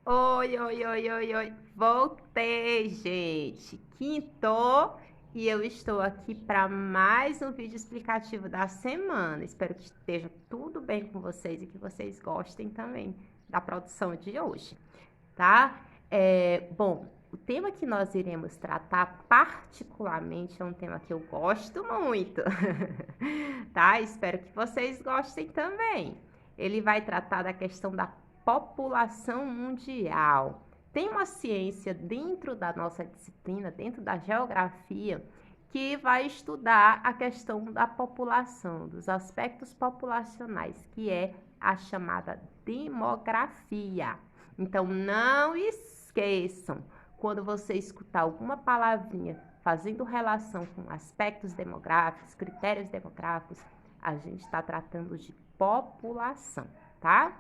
Oi, oi, oi, oi, oi. Voltei, gente. Quintou e eu estou aqui para mais um vídeo explicativo da semana. Espero que esteja tudo bem com vocês e que vocês gostem também da produção de hoje, tá? Bom, o tema que nós iremos tratar particularmente é um tema que eu gosto muito, tá? Espero que vocês gostem também. Ele vai tratar da questão da população mundial. Tem uma ciência dentro da nossa disciplina, dentro da geografia, que vai estudar a questão da população, dos aspectos populacionais, que é a chamada demografia. Então, não esqueçam, quando você escutar alguma palavrinha fazendo relação com aspectos demográficos, critérios demográficos, a gente está tratando de população, tá?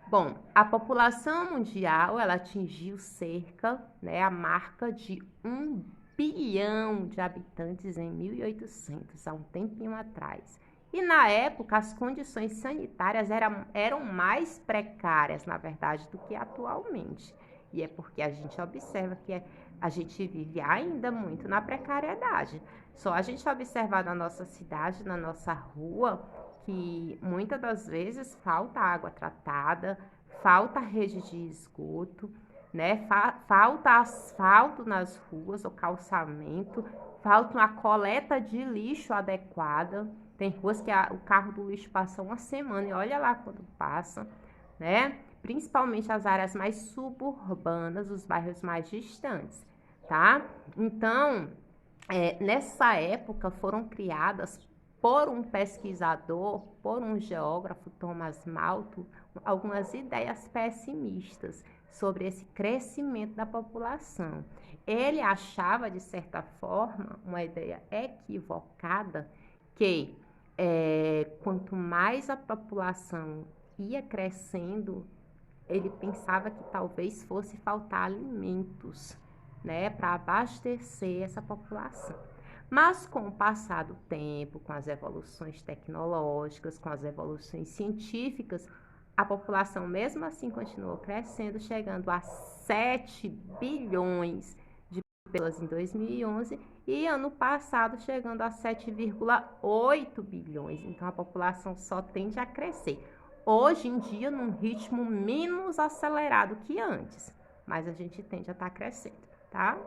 Bom, a população mundial, ela atingiu cerca, a marca de 1 bilhão de habitantes em 1800, há um tempinho atrás. E na época, as condições sanitárias eram mais precárias, na verdade, do que atualmente. E é porque a gente observa que a gente vive ainda muito na precariedade. Só a gente observar na nossa cidade, na nossa rua, que muitas das vezes falta água tratada, falta rede de esgoto, né? Falta asfalto nas ruas, o calçamento, falta uma coleta de lixo adequada. Tem ruas que o carro do lixo passa uma semana e olha lá quando passa, né? Principalmente as áreas mais suburbanas, os bairros mais distantes, tá? Então, nessa época foram criadas por um pesquisador, por um geógrafo, Thomas Malthus, algumas ideias pessimistas sobre esse crescimento da população. Ele achava, de certa forma, uma ideia equivocada, que quanto mais a população ia crescendo, ele pensava que talvez fosse faltar alimentos, né, para abastecer essa população. Mas com o passar do tempo, com as evoluções tecnológicas, com as evoluções científicas, a população mesmo assim continuou crescendo, chegando a 7 bilhões de pessoas em 2011 e ano passado chegando a 7,8 bilhões. Então a população só tende a crescer. Hoje em dia, num ritmo menos acelerado que antes, mas a gente tende a estar crescendo, tá?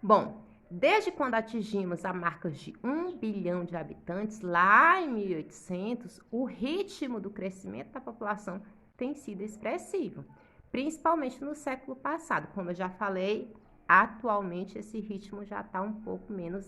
Bom, desde quando atingimos a marca de 1 bilhão de habitantes, lá em 1800, o ritmo do crescimento da população tem sido expressivo, principalmente no século passado. Como eu já falei, atualmente esse ritmo já está um pouco menos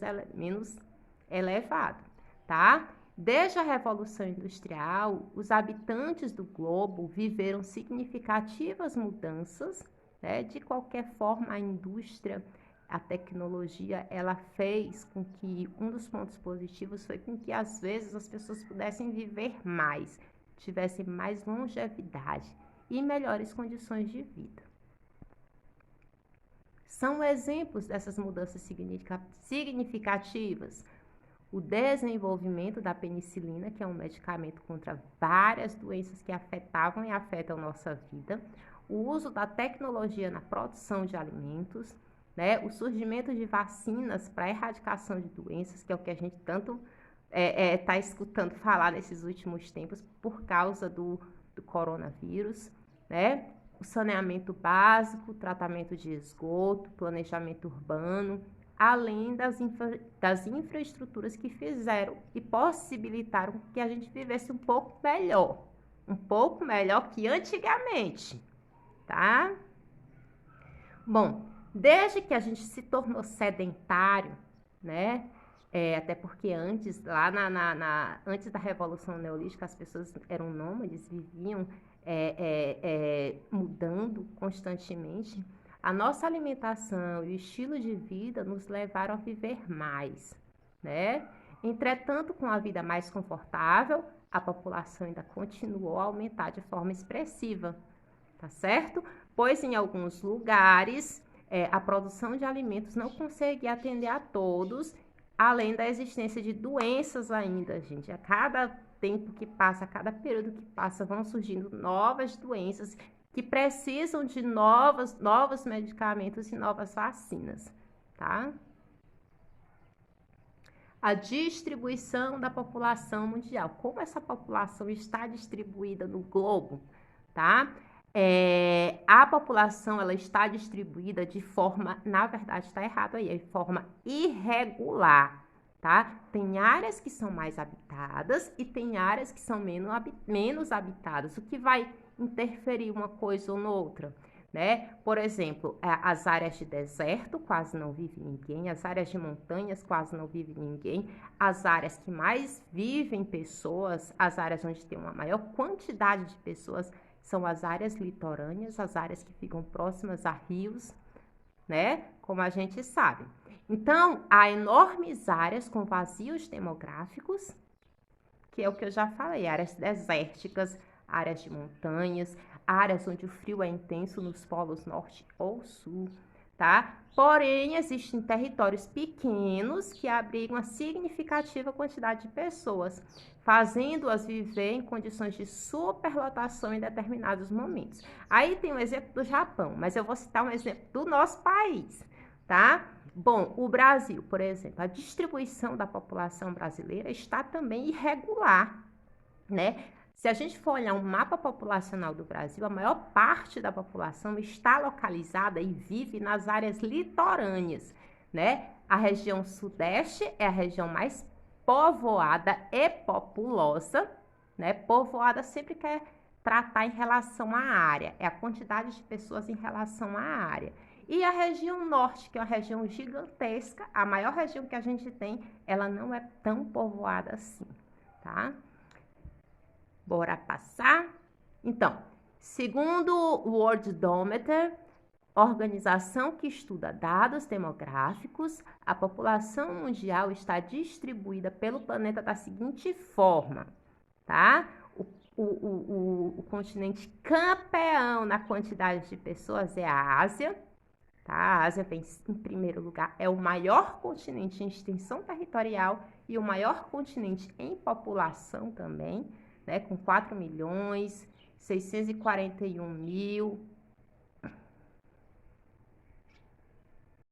elevado, tá? Desde a Revolução Industrial, os habitantes do globo viveram significativas mudanças, né? De qualquer forma, a indústria, a tecnologia, ela fez com que um dos pontos positivos foi com que às vezes as pessoas pudessem viver mais, tivessem mais longevidade e melhores condições de vida. São exemplos dessas mudanças significativas o desenvolvimento da penicilina, que é um medicamento contra várias doenças que afetavam e afetam nossa vida, o uso da tecnologia na produção de alimentos, né, o surgimento de vacinas para a erradicação de doenças, que é o que a gente tanto está escutando falar nesses últimos tempos por causa do coronavírus, né? O saneamento básico, tratamento de esgoto, planejamento urbano, além das infraestruturas que fizeram e possibilitaram que a gente vivesse um pouco melhor que antigamente, tá? Bom, desde que a gente se tornou sedentário, né? Até porque antes, lá antes da Revolução Neolítica, as pessoas eram nômades, viviam mudando constantemente. A nossa alimentação e o estilo de vida nos levaram a viver mais, né? Entretanto, com a vida mais confortável, a população ainda continuou a aumentar de forma expressiva, tá certo? Pois em alguns lugares a produção de alimentos não conseguia atender a todos, além da existência de doenças ainda, gente. A cada tempo que passa, a cada período que passa, vão surgindo novas doenças que precisam de novos medicamentos e novas vacinas, tá? A distribuição da população mundial. Como essa população está distribuída no globo, tá? A população, ela está distribuída de forma, na verdade, está errado aí, de forma irregular, tá? Tem áreas que são mais habitadas e tem áreas que são menos habitadas, o que vai interferir uma coisa ou noutra, né? Por exemplo, as áreas de deserto quase não vive ninguém, as áreas de montanhas quase não vive ninguém, as áreas que mais vivem pessoas, as áreas onde tem uma maior quantidade de pessoas são as áreas litorâneas, as áreas que ficam próximas a rios, né? Como a gente sabe. Então, há enormes áreas com vazios demográficos, que é o que eu já falei, áreas desérticas, áreas de montanhas, áreas onde o frio é intenso nos polos norte ou sul, tá? Porém, existem territórios pequenos que abrigam uma significativa quantidade de pessoas, fazendo-as viver em condições de superlotação em determinados momentos. Aí tem o exemplo do Japão, mas eu vou citar um exemplo do nosso país, tá? Bom, o Brasil, por exemplo, a distribuição da população brasileira está também irregular, né? Se a gente for olhar um mapa populacional do Brasil, a maior parte da população está localizada e vive nas áreas litorâneas, né? A região sudeste é a região mais povoada e populosa, né? Povoada sempre quer tratar em relação à área, é a quantidade de pessoas em relação à área. E a região norte, que é uma região gigantesca, a maior região que a gente tem, ela não é tão povoada assim, tá? Bora passar? Então, segundo o Worldometer, organização que estuda dados demográficos, a população mundial está distribuída pelo planeta da seguinte forma, tá? O continente campeão na quantidade de pessoas é a Ásia, tá? A Ásia vem em primeiro lugar, é o maior continente em extensão territorial e o maior continente em população também, né, com 4.641.000